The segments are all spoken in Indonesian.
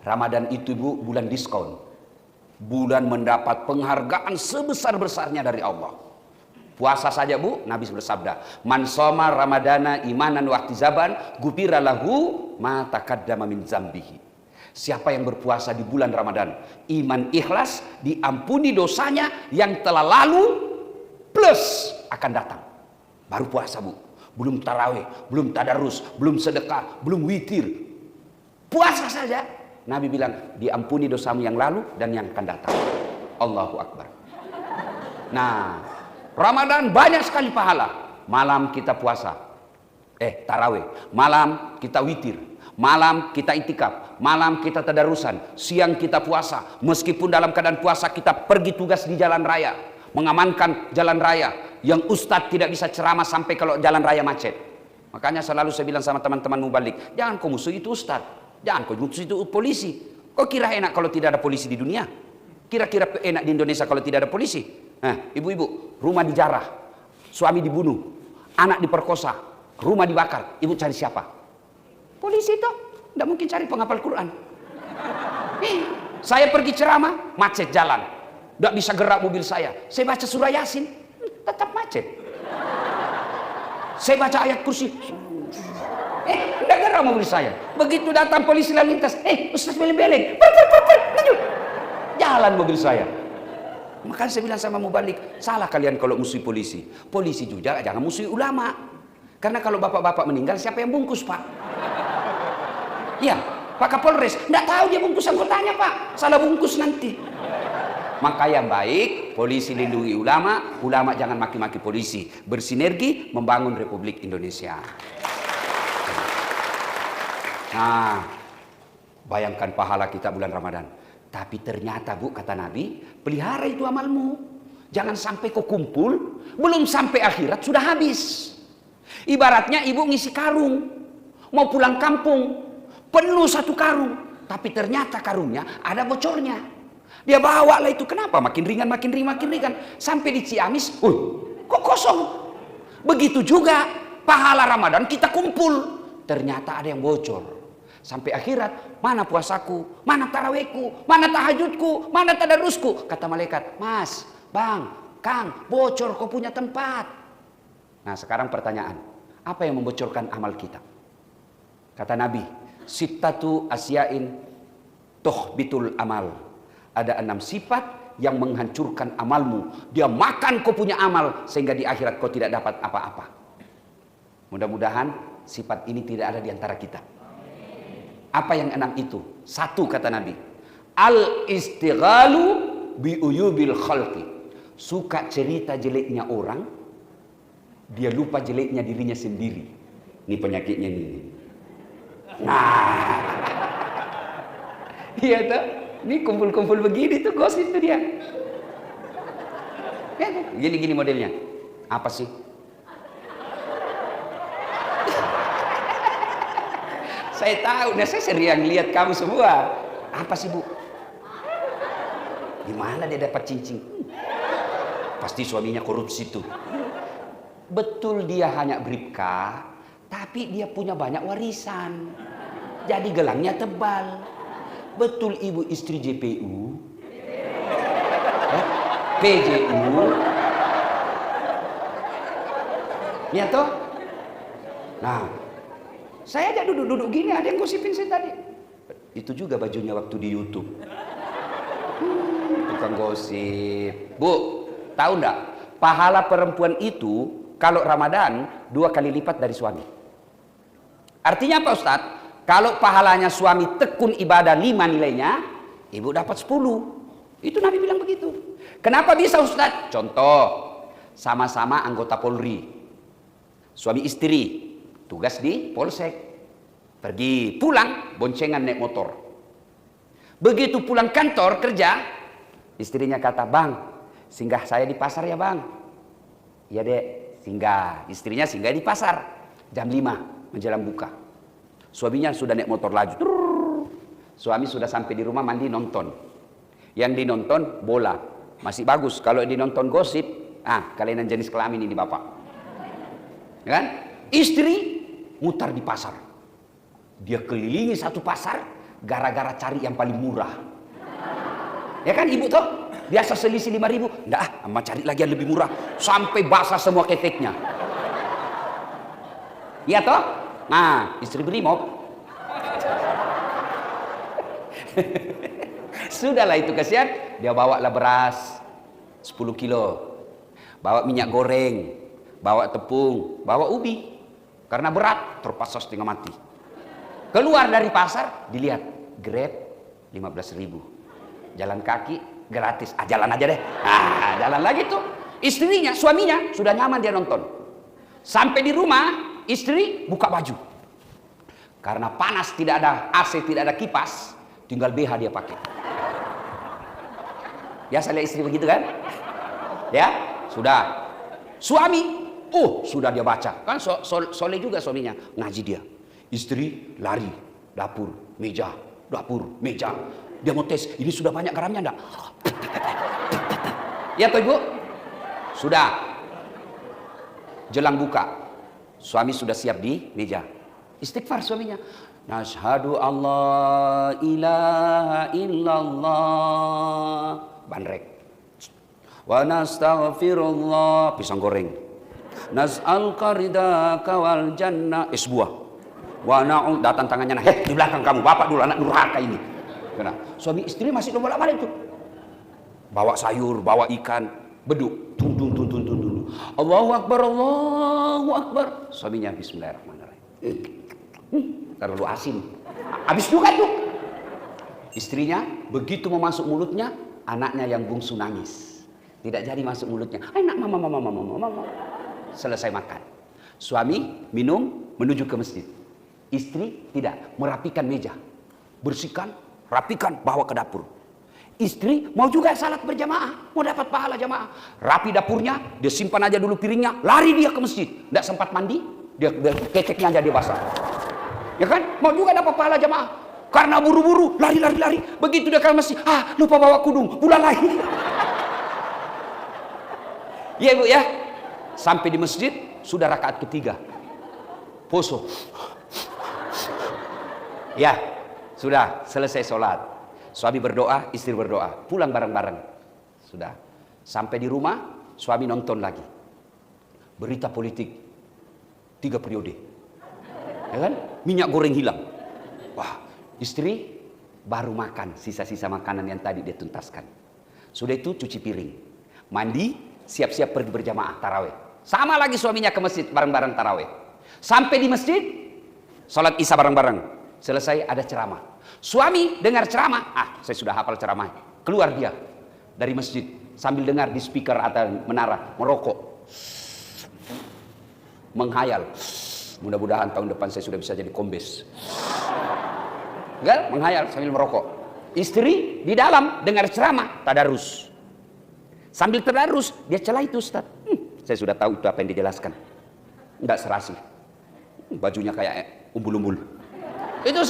Ramadan itu Bu, bulan diskon. Bulan mendapat penghargaan sebesar-besarnya dari Allah. Puasa saja Bu, Nabi bersabda, "Man shoma ramadana imanan wa ihtisaban, ghufira lahu ma taqaddama min dzambihi." Siapa yang berpuasa di bulan Ramadan, iman ikhlas, diampuni dosanya yang telah lalu plus akan datang. Baru puasa Bu. Belum tarawih, belum tadarus, belum sedekah, belum witir. Puasa saja. Nabi bilang, diampuni dosamu yang lalu dan yang akan datang. Allahu Akbar. Nah, Ramadan banyak sekali pahala. Malam kita puasa, tarawih. Malam kita witir. Malam kita itikaf. Malam kita tadarusan. Siang kita puasa. Meskipun dalam keadaan puasa kita pergi tugas di jalan raya, mengamankan jalan raya. Yang ustadz tidak bisa ceramah sampai kalau jalan raya macet. Makanya selalu saya bilang sama teman-teman mubalik, jangan kau musuh itu ustadz, jangan kau musuh itu polisi. Kau kira enak kalau tidak ada polisi di dunia? Kira-kira enak di Indonesia kalau tidak ada polisi? Nah, ibu-ibu, rumah dijarah, suami dibunuh, anak diperkosa, rumah dibakar, ibu cari siapa? Polisi itu, tidak mungkin cari penghafal Quran. Saya pergi ceramah, macet jalan, tidak bisa gerak mobil saya baca surah Yasin, tetap macet. Saya baca ayat kursi, tidak gerak mobil saya. Begitu datang polisi lalu lintas, Ustaz beleng-beleng, maju, jalan mobil saya. Makanya saya bilang sama mubalik, salah kalian kalau musuh polisi. Polisi juga jangan musuh ulama. Karena kalau bapak-bapak meninggal, siapa yang bungkus Pak? Ya, Pak Kapolres, tidak tahu dia bungkus anggotanya Pak, salah bungkus nanti. Maka yang baik, polisi lindungi ulama, ulama jangan maki-maki polisi. Bersinergi membangun Republik Indonesia. Nah, bayangkan pahala kita bulan Ramadan. Tapi ternyata Bu, kata Nabi, pelihara itu amalmu. Jangan sampai kau kumpul, belum sampai akhirat sudah habis. Ibaratnya ibu ngisi karung, mau pulang kampung, penuh satu karung. Tapi ternyata karungnya ada bocornya. Dia bawa lah itu, kenapa? Makin ringan, makin ringan. Sampai di Ciamis, kok kosong? Begitu juga pahala Ramadan kita kumpul. Ternyata ada yang bocor. Sampai akhirat, mana puasaku, mana tarawihku, mana tahajudku, mana tadarusku. Kata malaikat, Mas, Bang, Kang, bocor kau punya tempat. Nah sekarang pertanyaan, apa yang membocorkan amal kita? Kata Nabi, sittatu asyain tuhbitul amal. Ada 6 sifat yang menghancurkan amalmu. Dia makan kau punya amal sehingga di akhirat kau tidak dapat apa-apa. Mudah-mudahan sifat ini tidak ada di antara kita. Apa yang 6 itu? 1 kata Nabi, al-istighalu bi uyubil khalqi. Suka cerita jeleknya orang, dia lupa jeleknya dirinya sendiri. Ini penyakitnya ini. Nah, iya tuh. Ini kumpul-kumpul begini tuh gosip tuh dia. Ya, gini-gini modelnya. Apa sih? Saya tahu, nah saya sering lihat kamu semua. Apa sih Bu? Gimana dia dapat cincin? Pasti suaminya korupsi tuh. Betul dia hanya bribka, tapi dia punya banyak warisan. Jadi gelangnya tebal. Betul ibu istri JPU, PJU, ya toh. Nah, saya aja duduk-duduk gini, ada yang gosipin saya tadi. Itu juga bajunya waktu di YouTube. Tukang gosip. Bu, tahu ndak? Pahala perempuan itu kalau Ramadan 2 kali lipat dari suami. Artinya apa Ustadz? Kalau pahalanya suami tekun ibadah 5 nilainya, ibu dapat 10. Itu Nabi bilang begitu. Kenapa bisa Ustaz? Contoh, sama-sama anggota Polri. Suami istri, tugas di Polsek. Pergi, pulang, boncengan naik motor. Begitu pulang kantor, kerja, istrinya kata, Bang, singgah saya di pasar ya Bang. Iya Dek, singgah. Istrinya singgah di pasar. Jam 5 menjelang buka. Suaminya sudah naik motor laju. Suami sudah sampai di rumah mandi nonton. Yang dinonton bola. Masih bagus. Kalau dinonton gosip, kelainan jenis kelamin ini Bapak. Ya kan? Istri mutar di pasar. Dia kelilingi satu pasar, gara-gara cari yang paling murah. Ya kan ibu toh? Biasa selisih 5.000, enggak amma cari lagi yang lebih murah. Sampai basah semua keteknya. Iya toh? Nah, istri brimob. Sudahlah itu kasihan. Dia bawalah beras 10 kilo. Bawa minyak goreng, bawa tepung, bawa ubi. Karena berat, terpaksa setengah mati. Keluar dari pasar, dilihat, Grab 15.000. Jalan kaki gratis. Jalan aja deh. Jalan lagi tuh. Istrinya, suaminya sudah nyaman dia nonton. Sampai di rumah, istri buka baju. Karena panas, tidak ada AC, tidak ada kipas, tinggal BH dia pakai. Biasa lihat istri begitu kan? Ya, sudah. Suami, sudah dia baca. Kan soleh juga suaminya, ngaji dia. Istri lari, dapur, meja, dapur, meja. Dia mau tes, ini sudah banyak garamnya enggak? Ya toh ibu? Sudah. Jelang buka, suami sudah siap di meja. Istighfar suaminya. Nashhadu Allah ilaha illallah. Bandrek. Wa nastaghfirullah, pisang goreng. Nas'aluka ridaka wal jannah, es buah. Wa na'ud, datang tangannya, di belakang kamu, bapak dulu anak durhaka ini. Kena. Suami istri masih bolak-balik itu. Bawa sayur, bawa ikan, beduk, tun. Allahu Akbar, Allahu Akbar. Suaminya bismillahirrahmanirrahim. Terlalu asin. Habis juga tuh. Istrinya begitu mau masuk mulutnya, anaknya yang bungsu nangis. Tidak jadi masuk mulutnya. Enak mama. Selesai makan. Suami minum menuju ke masjid. Istri tidak, merapikan meja. Bersihkan, rapikan, bawa ke dapur. Istri mau juga salat berjamaah, mau dapat pahala jamaah. Rapi dapurnya, dia simpan aja dulu piringnya, lari dia ke masjid. Tidak sempat mandi, dia keteknya aja dia basah. Ya kan? Mau juga dapat pahala jamaah. Karena buru-buru, lari. Begitu dia ke masjid, lupa bawa kudung, pulang lagi. Ya ibu ya, sampai di masjid sudah rakaat ketiga, poso. Ya, sudah selesai sholat. Suami berdoa, istri berdoa, pulang bareng-bareng. Sudah, sampai di rumah, suami nonton lagi. Berita politik 3 periode, ya kan? Minyak goreng hilang. Wah, istri baru makan sisa-sisa makanan yang tadi dia tuntaskan. Sudah itu cuci piring, mandi. Siap-siap pergi berjamaah tarawih. Sama lagi suaminya ke masjid bareng-bareng tarawih. Sampai di masjid, sholat isya bareng-bareng. Selesai ada ceramah. Suami dengar ceramah, saya sudah hafal ceramah. Keluar dia dari masjid sambil dengar di speaker atau menara, merokok, menghayal. Mudah-mudahan tahun depan saya sudah bisa jadi kombes. Enggak, menghayal sambil merokok. Istri di dalam dengar ceramah, tadarus. Sambil tadarus, dia celah itu Ustaz. Saya sudah tahu itu apa yang dijelaskan. Enggak serasi. Bajunya kayak umbul-umbul. Itu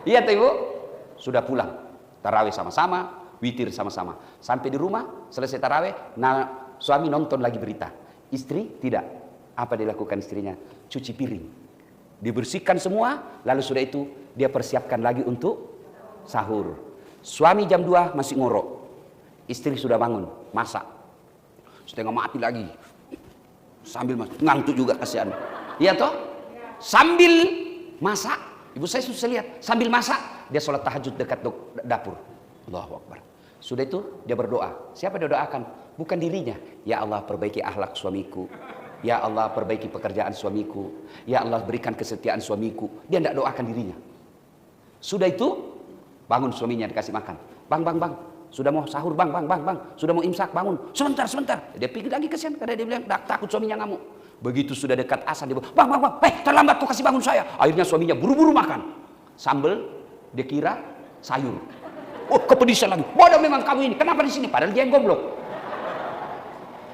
iya tuh ibu. Sudah pulang. Tarawih sama-sama, witir sama-sama. Sampai di rumah, selesai tarawih, suami nonton lagi berita. Istri tidak. Apa dilakukan istrinya? Cuci piring. Dibersihkan semua, lalu sudah itu dia persiapkan lagi untuk sahur. Suami jam 2 masih ngorok. Istri sudah bangun, masak. Setengah mati lagi. Sambil ngantuk juga kasihan. Iya toh? Sambil masak, ibu saya susah lihat. Sambil masak, dia sholat tahajud dekat dapur. Allahu Akbar. Sudah itu dia berdoa. Siapa dia doakan? Bukan dirinya. Ya Allah perbaiki akhlak suamiku. Ya Allah perbaiki pekerjaan suamiku. Ya Allah berikan kesetiaan suamiku. Dia tidak doakan dirinya. Sudah itu bangun suaminya dikasih makan. Bang. Sudah mau sahur bang. Sudah mau imsak, bangun. Sebentar. Dia pikir lagi kesian karena dia bilang takut suaminya ngamuk. Begitu sudah dekat asar dia bilang, bang, terlambat kau kasih bangun saya. Akhirnya suaminya buru-buru makan. Sambal, dia kira sayur. Kepedisan lagi. Bodoh memang kamu ini. Kenapa di sini? Padahal dia yang goblok.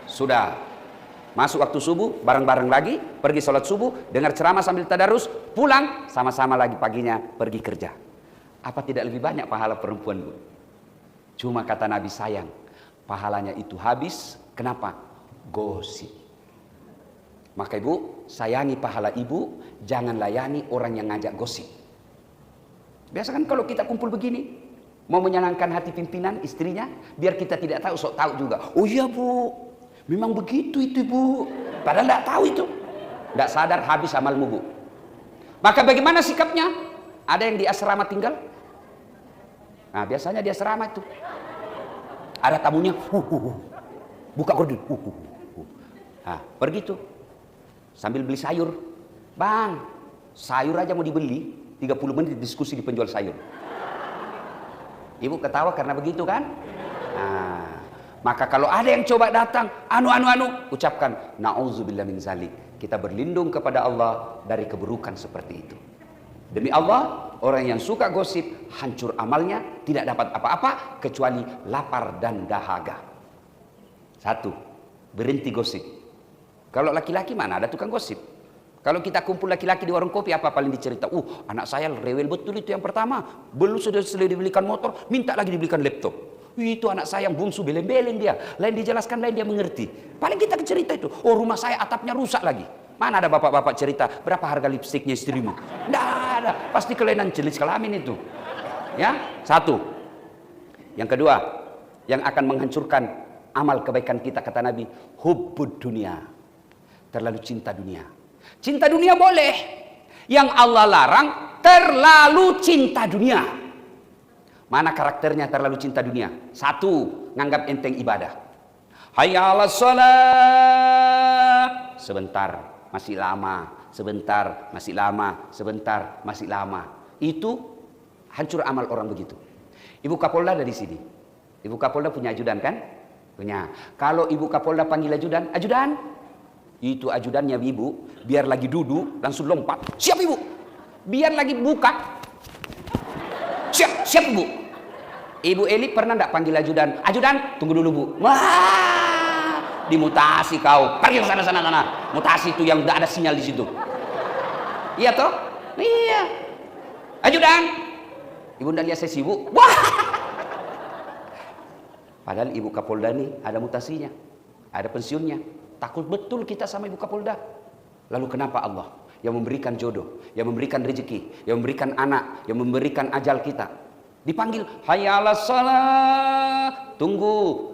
Sudah masuk waktu subuh, bareng-bareng lagi, pergi sholat subuh, dengar ceramah sambil tadarus, pulang, sama-sama lagi paginya pergi kerja. Apa tidak lebih banyak pahala perempuan, Bu? Cuma kata Nabi sayang, pahalanya itu habis. Kenapa? Gosip. Maka ibu, sayangi pahala ibu, jangan layani orang yang ngajak gosip. Biasa kan kalau kita kumpul begini, mau menyenangkan hati pimpinan, istrinya, biar kita tidak tahu, sok tahu juga. Oh iya bu, memang begitu itu bu. Padahal tidak tahu itu. Tidak sadar habis amalmu bu. Maka bagaimana sikapnya? Ada yang di asrama tinggal? Nah biasanya di asrama itu. Ada tamunya, buka gorden, nah, pergi tuh, sambil beli sayur. Bang, sayur aja mau dibeli, 30 menit diskusi di penjual sayur. Ibu ketawa karena begitu kan? Nah, maka kalau ada yang coba datang, ucapkan, na'udzubillah min zalik. Kita berlindung kepada Allah dari keburukan seperti itu. Demi Allah, orang yang suka gosip, hancur amalnya, tidak dapat apa-apa, kecuali lapar dan dahaga. 1, berhenti gosip. Kalau laki-laki mana ada tukang gosip? Kalau kita kumpul laki-laki di warung kopi, apa paling dicerita? Anak saya rewel betul itu yang pertama. Belum sudah dibelikan motor, minta lagi dibelikan laptop. Itu anak saya yang bungsu, beleng-beleng dia. Lain dijelaskan, lain dia mengerti. Paling kita cerita itu. Oh rumah saya atapnya rusak lagi. Mana ada bapak-bapak cerita, berapa harga lipstiknya istrimu? Tidak ada, pasti kelainan jenis kelamin itu. Ya, 1. Yang kedua, yang akan menghancurkan amal kebaikan kita, kata Nabi, hubbud dunia. Terlalu cinta dunia. Cinta dunia boleh. Yang Allah larang, terlalu cinta dunia. Mana karakternya terlalu cinta dunia? 1, nganggap enteng ibadah. Hayya 'alas shalah. Sebentar. Masih lama, sebentar, masih lama, sebentar, masih lama. Itu hancur amal orang begitu. Ibu Kapolda dari sini. Ibu Kapolda punya ajudan kan? Punya. Kalau Ibu Kapolda panggil ajudan, ajudan. Itu ajudannya ibu, biar lagi duduk, langsung lompat. Siap ibu. Biar lagi buka. Siap, siap ibu. Ibu Eli pernah enggak panggil ajudan? Ajudan, tunggu dulu bu. Wah. Dimutasi kau, pergi ke sana. Mutasi itu yang tidak ada sinyal di situ. Iya toh? Iya. Ajudan. Ibu ndak lihat saya sibuk. Wah. Padahal Ibu Kapolda nih ada mutasinya, ada pensiunnya. Takut betul kita sama Ibu Kapolda. Lalu kenapa Allah yang memberikan jodoh, yang memberikan rezeki, yang memberikan anak, yang memberikan ajal kita, dipanggil hayya 'alas shalah, tunggu.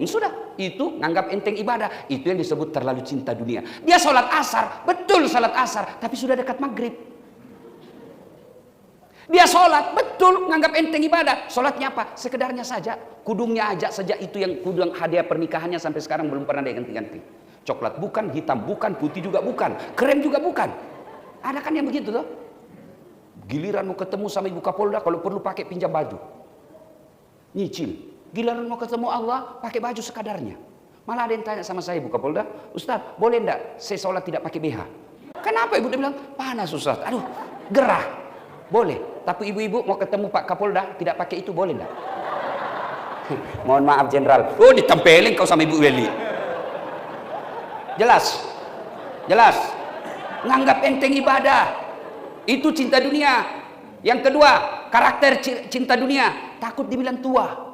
Sudah. Itu nganggap enteng ibadah. Itu yang disebut terlalu cinta dunia. Dia sholat asar, betul sholat asar, tapi sudah dekat maghrib. Dia sholat, betul nganggap enteng ibadah. Sholatnya apa? Sekedarnya saja. Kudungnya aja saja, itu yang kudung hadiah pernikahannya sampai sekarang belum pernah diganti-ganti. Coklat bukan, hitam bukan, putih juga bukan, krem juga bukan. Ada kan yang begitu loh. Giliran mau ketemu sama Ibu Kapolda, kalau perlu pakai pinjam baju. Nyicil. Giliran mau ketemu Allah, pakai baju sekadarnya. Malah ada yang tanya sama saya, Ibu Kapolda, Ustaz, boleh enggak saya sholat tidak pakai BH? Kenapa ibu? Dia bilang, panas Ustaz. Aduh, gerah. Boleh. Tapi ibu-ibu mau ketemu Pak Kapolda, tidak pakai itu, boleh enggak? Mohon maaf Jenderal. Oh, ditempelin kau sama Ibu Weli. Jelas? Jelas? Nganggap enteng ibadah. Itu cinta dunia. Yang kedua, karakter cinta dunia. Takut dibilang tua.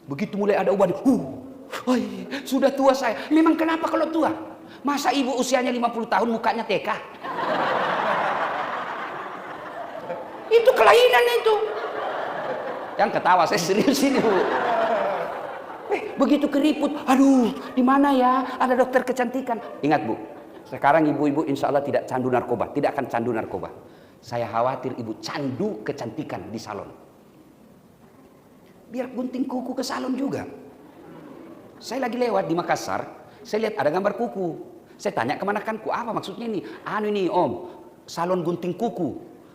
Begitu mulai ada uban, sudah tua saya. Memang kenapa kalau tua? Masa ibu usianya 50 tahun mukanya TK? Itu kelainan itu. Yang ketawa saya serius ini bu. Begitu keriput, aduh, di mana ya? Ada dokter kecantikan. Ingat bu, sekarang ibu-ibu insya Allah tidak candu narkoba, tidak akan candu narkoba. Saya khawatir ibu candu kecantikan di salon. Biar gunting kuku ke salon juga. Saya lagi lewat di Makassar, saya lihat ada gambar kuku. Saya tanya kemana kan ku, apa maksudnya ini? Anu ini om, salon gunting kuku.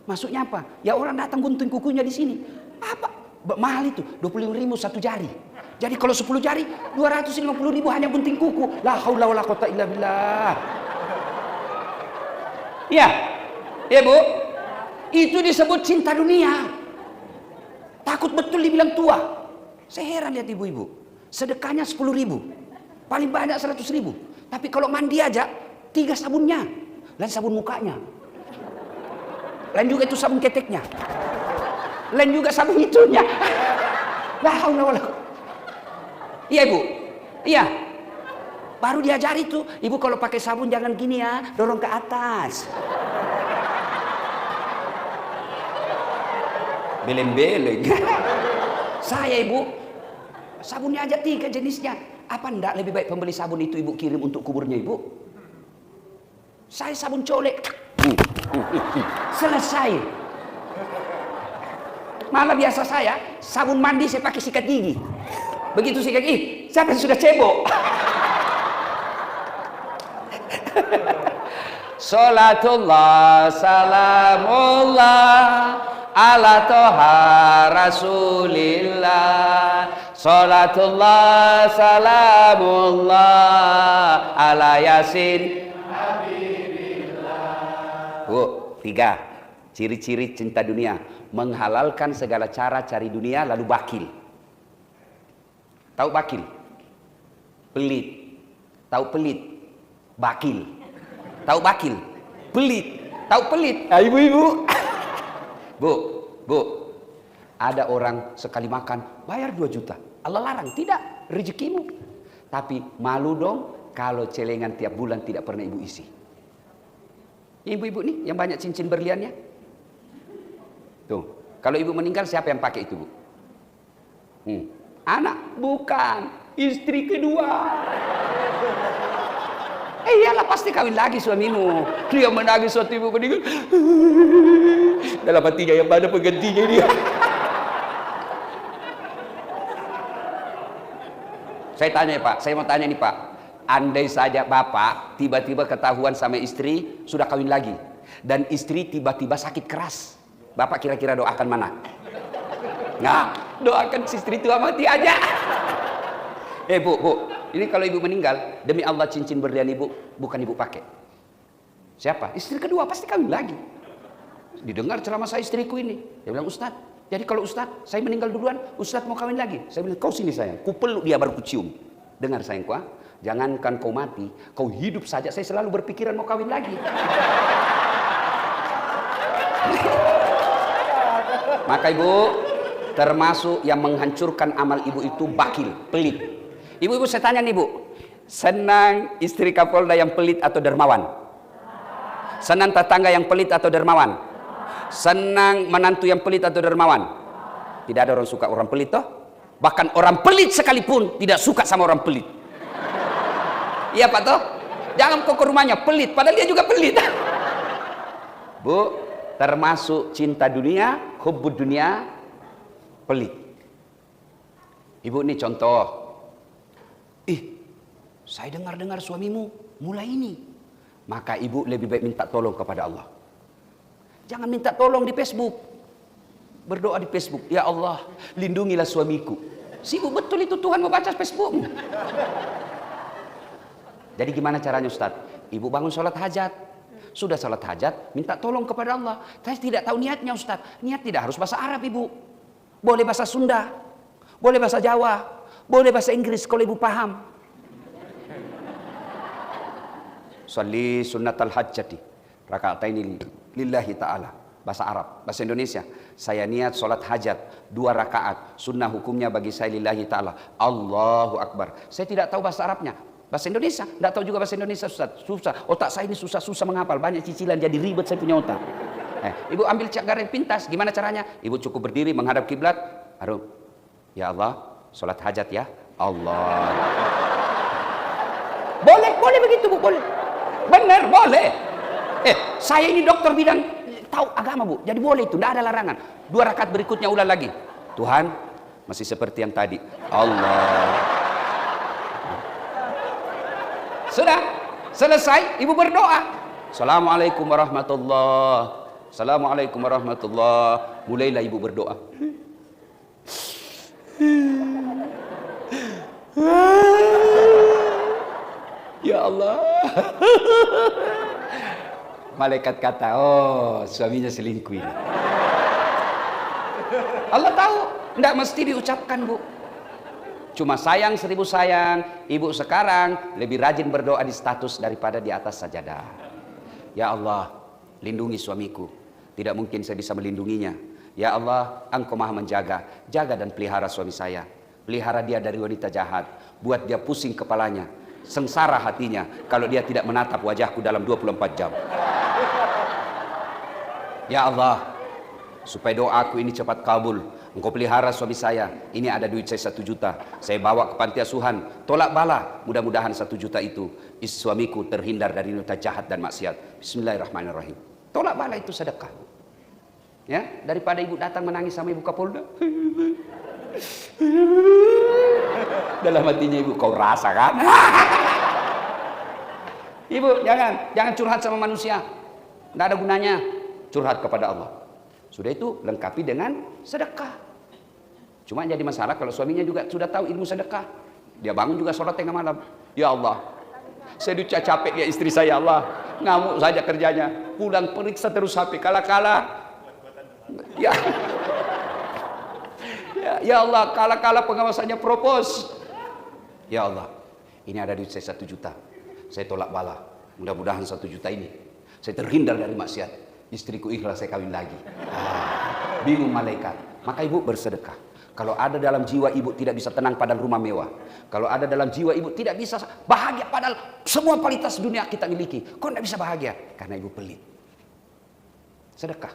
Maksudnya apa? Ya orang datang gunting kukunya di sini. Apa? Mahal itu, 25.000 satu jari. Jadi kalau 10 jari, 250.000 hanya gunting kuku. La haula wala quwata illa billah. Iya, ya bu. Itu disebut cinta dunia. Takut betul dibilang tua. Saya heran lihat ibu-ibu. Sedekahnya 10.000. Paling banyak 100.000. Tapi kalau mandi aja 3 sabunnya. Lain sabun mukanya. Lain juga itu sabun keteknya. Lain juga sabun itunya. La haula wala. Iya ibu. Iya. Baru diajari tuh. Ibu kalau pakai sabun jangan gini ya. Dorong ke atas. Beleng-beleng. Saya ibu, sabunnya aja 3 jenisnya. Apa enggak lebih baik pembeli sabun itu ibu kirim untuk kuburnya ibu? Saya sabun colek. Selesai. Malah biasa saya sabun mandi saya pakai sikat gigi. Begitu sikat gigi, siapa yang sudah cebok? Salatullah salamullah ala toha rasulillah. Salatullah salamullah ala yasin habibillah. Bu, 3 ciri-ciri cinta dunia: menghalalkan segala cara cari dunia lalu bakil. Tahu bakil? Pelit. Tahu pelit? Bakil. Tahu bakil? Pelit. Tahu pelit? Ah, ibu-ibu. Bu, ada orang sekali makan bayar 2 juta. Allah larang, tidak, rezekimu. Tapi malu dong kalau celengan tiap bulan tidak pernah ibu isi. Ibu-ibu nih yang banyak cincin berliannya. Tuh, kalau ibu meninggal siapa yang pakai itu, Bu? Anak? Bukan, istri kedua. Iyalah pasti kawin lagi suamimu. Dia menangis waktu ibu meninggal. Dalam hatinya yang mana penggantinya dia. Saya tanya Pak, saya mau tanya nih Pak. Andai saja Bapak tiba-tiba ketahuan sama istri sudah kawin lagi. Dan istri tiba-tiba sakit keras. Bapak kira-kira doakan mana? Nah, doakan si istri tua mati aja. Bu, ini kalau ibu meninggal, demi Allah cincin berlian ibu bukan ibu pakai. Siapa? Istri kedua pasti kawin lagi. Didengar ceramah saya istriku ini. Dia bilang, Ustaz, jadi kalau Ustaz saya meninggal duluan, Ustaz mau kawin lagi. Saya bilang, kau sini sayang, ku peluk dia baru ku cium. Dengar sayangku, jangankan kau mati, kau hidup saja saya selalu berpikiran mau kawin lagi. Maka ibu, termasuk yang menghancurkan amal ibu itu bakil, pelit. Ibu-ibu saya tanya nih Bu, senang istri Kapolda yang pelit atau dermawan? Senang tetangga yang pelit atau dermawan? Senang menantu yang pelit atau dermawan? Tidak ada orang suka orang pelit toh. Bahkan orang pelit sekalipun tidak suka sama orang pelit. Iya Pak toh? Jangan kau ke rumahnya pelit, padahal dia juga pelit. Bu, termasuk cinta dunia, hubbud dunia, pelit. Ibu ini contoh. Saya dengar-dengar suamimu mulai ini. Maka ibu lebih baik minta tolong kepada Allah. Jangan minta tolong di Facebook. Berdoa di Facebook, ya Allah, lindungilah suamiku. Sibuk betul itu Tuhan mau baca Facebook. Jadi gimana caranya Ustaz? Ibu bangun sholat hajat. Sudah sholat hajat, minta tolong kepada Allah. Saya tidak tahu niatnya Ustaz. Niat tidak harus bahasa Arab ibu. Boleh bahasa Sunda. Boleh bahasa Jawa. Boleh bahasa Inggris kalau ibu paham. Sholli sunnatal hajjati raka'ataini lillahi ta'ala. Bahasa Arab, bahasa Indonesia. Saya niat sholat hajat 2 rakaat. Sunnah hukumnya bagi saya lillahi ta'ala. Allahu Akbar. Saya tidak tahu bahasa Arabnya. Bahasa Indonesia, tidak tahu juga bahasa Indonesia Ustaz. Susah. Otak saya ini susah-susah menghafal. Banyak cicilan jadi ribet saya punya otak. Ibu ambil garis pintas. Gimana caranya? Ibu cukup berdiri menghadap kiblat. Aduh. Ya Allah, sholat hajat ya. Allah. Boleh begitu Bu, boleh. Benar, boleh. Saya ini dokter bidang tahu agama Bu, jadi boleh itu, tidak ada larangan. 2 rakaat berikutnya ulang lagi. Tuhan, masih seperti yang tadi. Allah. Sudah selesai, ibu berdoa. Assalamualaikum warahmatullahi. Assalamualaikum warahmatullahi. Mulailah ibu berdoa. Ya Allah. Malaikat kata, oh suaminya selingkuh ini. Allah tahu, tidak mesti diucapkan Bu. Cuma sayang 1000 sayang, ibu sekarang lebih rajin berdoa di status daripada di atas sajadah. Ya Allah, lindungi suamiku. Tidak mungkin saya bisa melindunginya. Ya Allah, Engkau maha menjaga. Jaga dan pelihara suami saya. Pelihara dia dari wanita jahat. Buat dia pusing kepalanya. Sengsara hatinya kalau dia tidak menatap wajahku dalam 24 jam. Ya Allah, supaya doaku ini cepat kabul. Engkau pelihara suami saya. Ini ada duit saya 1 juta. Saya bawa ke panti asuhan. Tolak bala. Mudah-mudahan 1 juta itu suamiku terhindar dari noda jahat dan maksiat. Bismillahirrahmanirrahim. Tolak bala itu sedekah. Ya, daripada ibu datang menangis sama ibu Kapolda. Dalam hatinya ibu, kau rasa kan? Ibu, jangan curhat sama manusia. Tidak ada gunanya. Curhat kepada Allah. Sudah itu lengkapi dengan sedekah. Cuma jadi masalah kalau suaminya juga sudah tahu ilmu sedekah. Dia bangun juga sholat tengah malam. Ya Allah, saya sudah capek lihat istri saya, Allah. Ngamuk saja kerjanya. Pulang periksa terus HP. Kala-kala. Ya Allah, kala-kala pengawasannya propos. Ya Allah, ini ada duit saya 1 juta. Saya tolak bala. Mudah-mudahan 1 juta ini saya terhindar dari maksiat. Istriku ikhlas, saya kawin lagi. Bingung malaikat. Maka ibu bersedekah. Kalau ada dalam jiwa ibu tidak bisa tenang padahal rumah mewah. Kalau ada dalam jiwa ibu tidak bisa bahagia padahal semua kualitas dunia kita miliki. Kok tidak bisa bahagia? Karena ibu pelit. Sedekah.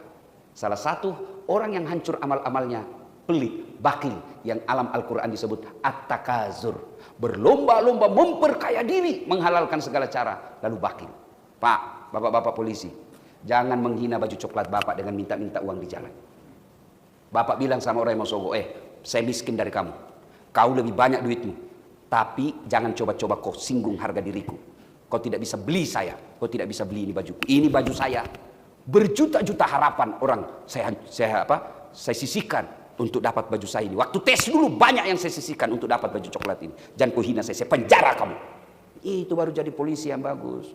Salah satu orang yang hancur amal-amalnya pelit, bakhil, yang alam Al-Quran disebut at-takazur. Berlomba-lomba memperkaya diri, menghalalkan segala cara, lalu bakhil. Pak, bapak-bapak polisi, jangan menghina baju coklat bapak dengan minta-minta uang di jalan. Bapak bilang sama orang yang mau sogok, saya miskin dari kamu. Kau lebih banyak duitmu. Tapi jangan coba-coba kau singgung harga diriku. Kau tidak bisa beli saya. Kau tidak bisa beli ini baju. Ini baju saya. Berjuta-juta harapan orang saya sisihkan untuk dapat baju saya ini. Waktu tes dulu banyak yang saya sisihkan untuk dapat baju coklat ini. Jangan kau hina saya penjara kamu. Itu baru jadi polisi yang bagus.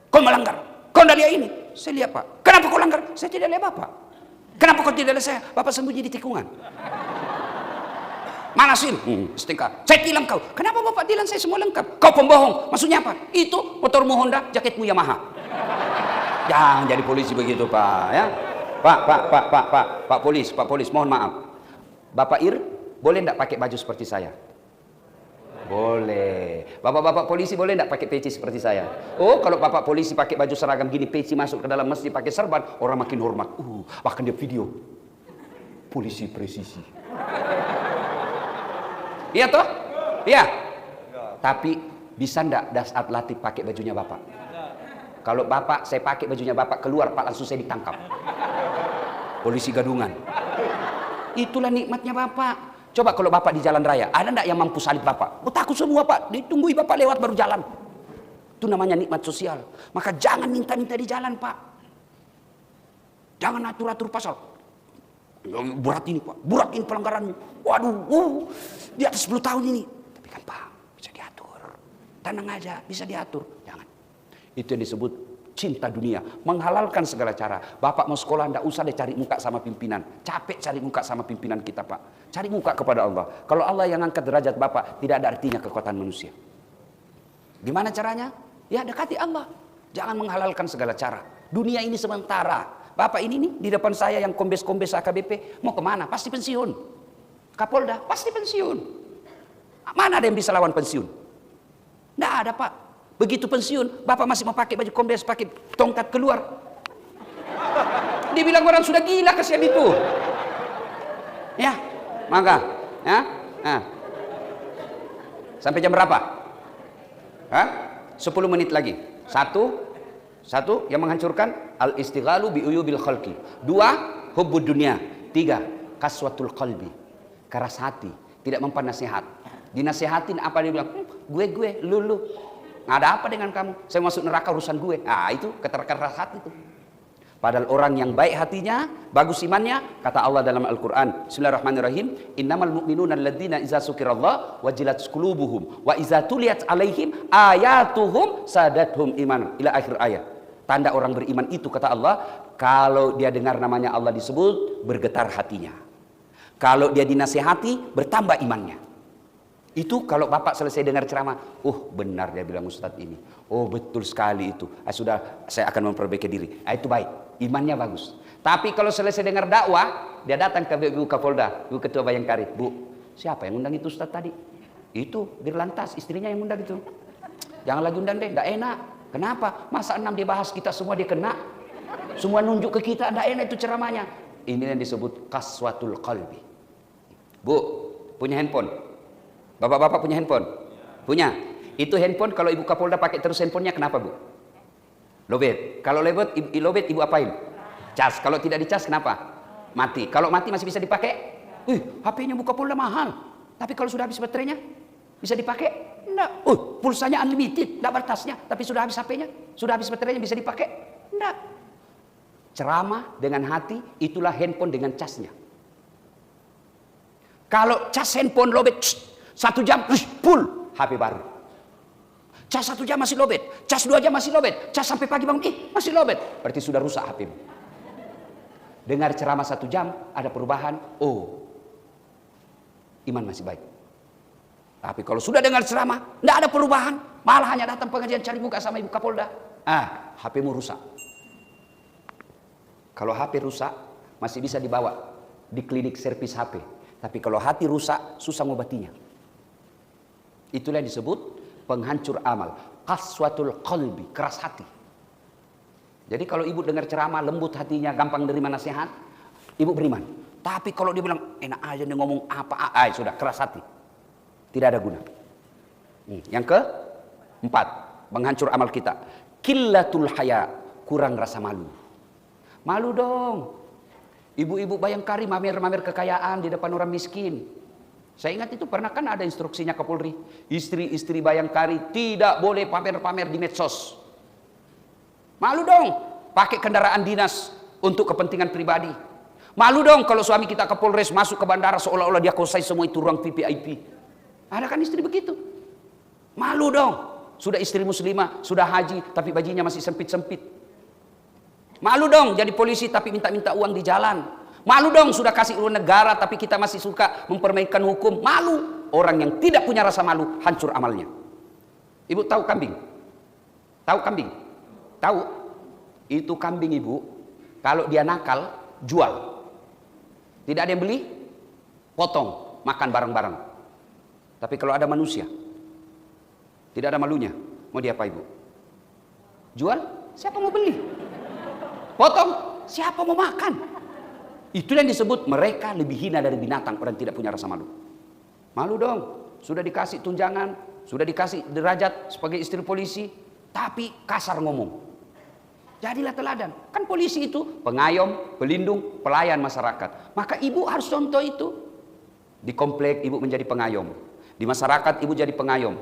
Kau melanggar. Kau tidak lihat ini. Saya lihat Pak. Kenapa kau langgar? Saya tidak lihat Bapak. Kenapa kau tidak lihat saya? Bapak sembunyi di tikungan. Mana SIM? Setingkat. Saya tilang kau. Kenapa Bapak tilang saya semua lengkap? Kau pembohong. Maksudnya apa? Itu motormu Honda, jaketmu Yamaha. Jangan jadi polisi begitu Pak. Ya. Pak polis, mohon maaf. Bapak Ir, boleh tidak pakai baju seperti saya? Boleh. Bapak-bapak polisi boleh tidak pakai peci seperti saya? Oh, kalau bapak polisi pakai baju seragam gini, peci masuk ke dalam masjid pakai serban, orang makin hormat. Bahkan dia video. Polisi presisi. Iya toh? Iya. Tapi bisa ndak Dasat Latif pakai bajunya bapak? Kalau bapak, saya pakai bajunya bapak keluar, Pak, langsung saya ditangkap. Polisi gadungan. Itulah nikmatnya bapak. Coba kalau bapak di jalan raya, ada ndak yang mampu salib bapak? Takut semua Pak, ditunggui bapak lewat baru jalan. Itu namanya nikmat sosial. Maka jangan minta-minta di jalan Pak. Jangan atur-atur pasal. Berat ini Pak, berat ini pelanggarannya. Waduh, di atas 10 tahun ini. Tapi kan Pak, bisa diatur. Tenang aja, bisa diatur. Jangan. Itu yang disebut cinta dunia, menghalalkan segala cara. Bapak mau sekolah, tidak usah deh cari muka sama pimpinan. Capek cari muka sama pimpinan kita Pak. Cari muka kepada Allah. Kalau Allah yang angkat derajat Bapak, tidak ada artinya kekuatan manusia. Gimana caranya? Ya dekati Allah. Jangan menghalalkan segala cara. Dunia ini sementara. Bapak ini nih di depan saya yang kombes-kombes AKBP mau kemana? Pasti pensiun. Kapolda pasti pensiun. Mana ada yang bisa lawan pensiun? Tidak ada Pak. Begitu pensiun, Bapak masih mau pakai baju kombes, pakai tongkat keluar. Dibilang orang sudah gila kasihan itu. Ya, maka, ya, sampai jam berapa? 10 menit lagi. Satu yang menghancurkan al-istighalu bi uyubil khalqi. 2, hubbud dunia. 3, kaswatul qalbi. Keras hati, tidak mempan nasihat. Dinasihatin apa dia bilang? Gue, lu. Nggak ada apa dengan kamu? Saya masuk neraka urusan gue. Itu keras hati itu. Padahal orang yang baik hatinya, bagus imannya, kata Allah dalam Al-Quran, Bismillahirrahmanirrahim, innamal mu'minuna alladzina iza sukirallah wajilat qulubuhum wa iza tuliyat alaihim ayatuhum sadathum iman. Ila akhir ayat. Tanda orang beriman itu, kata Allah, kalau dia dengar namanya Allah disebut, bergetar hatinya. Kalau dia dinasihati, bertambah imannya. Itu kalau Bapak selesai dengar ceramah, benar dia bilang Ustadz ini. Betul sekali itu. Sudah, saya akan memperbaiki diri. Itu baik, imannya bagus. Tapi kalau selesai dengar dakwah, dia datang ke Ibu Kapolda, Ibu Ketua Bayangkari. Bu, siapa yang undang itu Ustadz tadi? Itu Dirlantas, istrinya yang undang itu. Jangan lagi undang deh, tidak enak. Kenapa? Masa 6 dia bahas kita semua dia kena? Semua nunjuk ke kita, tidak enak itu ceramahnya. Ini yang disebut qaswatul qalbi. Bu, punya handphone? Bapak-bapak punya handphone? Punya. Itu handphone kalau Ibu Kapolda pakai terus handphonenya, kenapa Bu? Lobet. Kalau lobet Ibu apain? Cas. Kalau tidak dicas kenapa? Mati. Kalau mati masih bisa dipakai? HP-nya Bu Kapolda mahal. Tapi kalau sudah habis baterainya, bisa dipakai? Enggak. Pulsanya unlimited, enggak batasnya. Tapi sudah habis HP-nya, sudah habis baterainya, bisa dipakai? Enggak. Ceramah dengan hati, itulah handphone dengan casnya. Kalau cas handphone lobet, 1 jam, full, HP baru. Cas 1 jam masih lobet, cas 2 jam masih lobet, cas sampai pagi bangun, masih lobet. Berarti sudah rusak HP-mu. Dengar ceramah 1 jam, ada perubahan, iman masih baik. Tapi kalau sudah dengar ceramah, tidak ada perubahan, malah hanya datang pengajian cari muka sama Ibu Kapolda, HP-mu rusak. Kalau HP rusak, masih bisa dibawa di klinik servis HP. Tapi kalau hati rusak, susah ngobatinya. Itulah yang disebut penghancur amal. Qaswatul qalbi, keras hati. Jadi kalau ibu dengar ceramah, lembut hatinya, gampang nerima nasihat, ibu beriman. Tapi kalau dia bilang, enak aja dia ngomong apa, sudah keras hati. Tidak ada guna. Yang keempat, menghancur amal kita. Qillatul haya, kurang rasa malu. Malu dong. Ibu-ibu Bayangkari mamer-mamer kekayaan di depan orang miskin. Saya ingat itu pernah kan ada instruksinya Kapolri. Istri-istri Bayangkari tidak boleh pamer-pamer di medsos. Malu dong. Pakai kendaraan dinas untuk kepentingan pribadi. Malu dong kalau suami kita ke Polres masuk ke bandara seolah-olah dia kuasai semua itu ruang VIP. Ada kan istri begitu. Malu dong. Sudah istri muslimah, sudah haji, tapi bajunya masih sempit-sempit. Malu dong jadi polisi tapi minta-minta uang di jalan. Malu dong sudah kasih uang negara tapi kita masih suka mempermainkan hukum. Malu. Orang yang tidak punya rasa malu hancur amalnya. Ibu tahu kambing? Tahu kambing? Tahu? Itu kambing ibu. Kalau dia nakal, jual. Tidak ada yang beli, potong, makan bareng-bareng. Tapi kalau ada manusia, tidak ada malunya, mau diapa ibu? Jual? Siapa mau beli? Potong? Siapa mau makan? Itu yang disebut mereka lebih hina dari binatang, orang tidak punya rasa malu. Malu dong, sudah dikasih tunjangan, sudah dikasih derajat sebagai istri polisi, tapi kasar ngomong. Jadilah teladan. Kan polisi itu pengayom, pelindung, pelayan masyarakat. Maka ibu harus contoh itu. Di komplek ibu menjadi pengayom. Di masyarakat ibu jadi pengayom.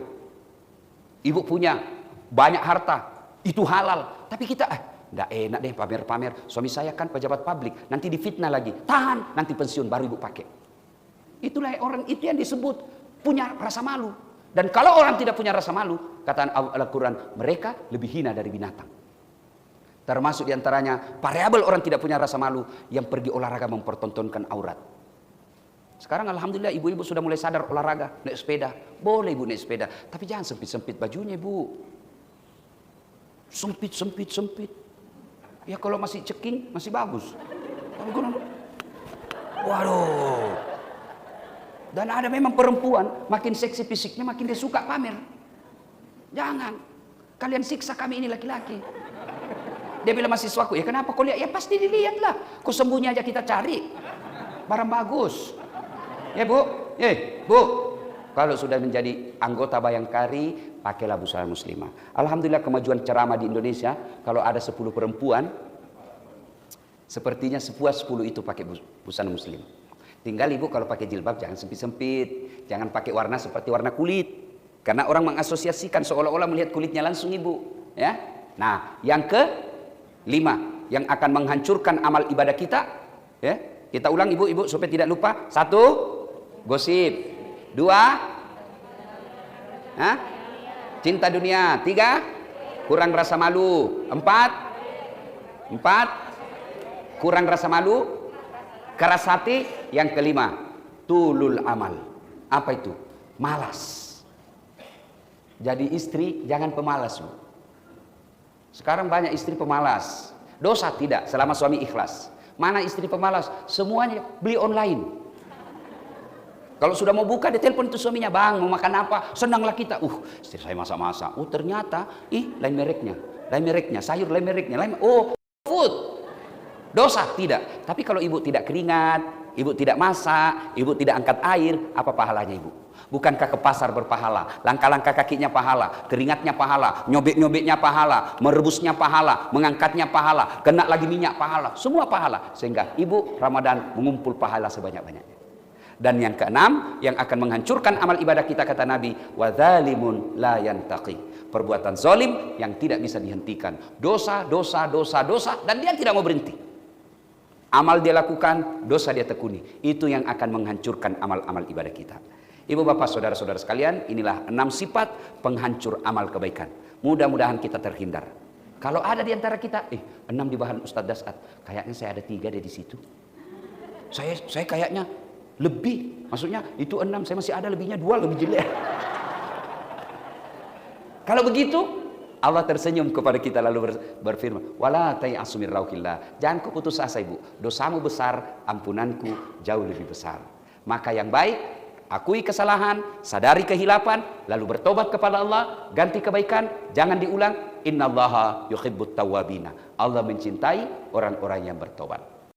Ibu punya banyak harta. Itu halal. Tapi kita, tidak enak deh pamer-pamer. Suami saya kan pejabat publik. Nanti difitnah lagi. Tahan. Nanti pensiun baru ibu pakai. Itulah orang itu yang disebut punya rasa malu. Dan kalau orang tidak punya rasa malu, kata Al-Quran, mereka lebih hina dari binatang. Termasuk diantaranya variabel orang tidak punya rasa malu yang pergi olahraga mempertontonkan aurat. Sekarang alhamdulillah ibu-ibu sudah mulai sadar olahraga, naik sepeda. Boleh ibu naik sepeda, tapi jangan sempit-sempit bajunya ibu. Sempit. Ya kalau masih ceking masih bagus. Tapi waduh. Dan ada memang perempuan makin seksi fisiknya makin dia suka pamer. Jangan. Kalian siksa kami ini laki-laki. Dia bilang mahasiswaku, ya kenapa kau lihat? Ya pasti dilihat lah. Kau sembunyi aja kita cari. Barang bagus. Ya bu, bu. Kalau sudah menjadi anggota Bayangkari, pakailah busana muslimah. Alhamdulillah kemajuan ceramah di Indonesia, kalau ada 10 perempuan, sepertinya sepuas 10 itu pakai busana muslim. Tinggal ibu kalau pakai jilbab jangan sempit-sempit. Jangan pakai warna seperti warna kulit. Karena orang mengasosiasikan seolah-olah melihat kulitnya langsung ibu. Ya. Nah, yang ke-5 yang akan menghancurkan amal ibadah kita, ya, kita ulang ibu-ibu supaya tidak lupa. 1, gosip. 2, cinta dunia. 3, kurang rasa malu. 4, kurang rasa malu, keras hati. Yang ke-5, tulul amal. Apa itu? Malas. Jadi istri jangan pemalas bu. Sekarang banyak istri pemalas. Dosa tidak selama suami ikhlas. Mana istri pemalas? Semuanya beli online. Kalau sudah mau buka dia telepon itu suaminya, bang mau makan apa? Senanglah kita. Istri saya masak-masak. Ternyata lain mereknya, sayur lain mereknya, food. Dosa tidak. Tapi kalau ibu tidak keringat, ibu tidak masak, ibu tidak angkat air, apa pahalanya ibu? Bukankah ke pasar berpahala? Langkah-langkah kakinya pahala, keringatnya pahala, nyobek-nyobeknya pahala, merebusnya pahala, mengangkatnya pahala, kena lagi minyak pahala, semua pahala. Sehingga ibu Ramadan mengumpul pahala sebanyak-banyaknya. Dan yang keenam, yang akan menghancurkan amal ibadah kita, kata Nabi, wadzalimun la yantaqi. Perbuatan zalim yang tidak bisa dihentikan. Dosa, dosa, dosa, dosa, dan dia tidak mau berhenti. Amal dia lakukan, dosa dia tekuni. Itu yang akan menghancurkan amal-amal ibadah kita. Ibu bapak saudara-saudara sekalian, inilah 6 sifat penghancur amal kebaikan. Mudah-mudahan kita terhindar. Kalau ada di antara kita, 6 di bahan Ustaz Dasat, kayaknya saya ada 3 deh di situ. Saya kayaknya lebih, maksudnya itu 6, saya masih ada lebihnya 2, lebih jelek. Kalau begitu, Allah tersenyum kepada kita lalu berfirman, wala tai'asu min rauhillah. Jangan kau putus asa ibu, dosamu besar, ampunanku jauh lebih besar. Maka yang baik, akui kesalahan, sadari kehilapan, lalu bertobat kepada Allah, ganti kebaikan, jangan diulang. Innallaha yuhibbut tawwabina. Allah mencintai orang-orang yang bertobat.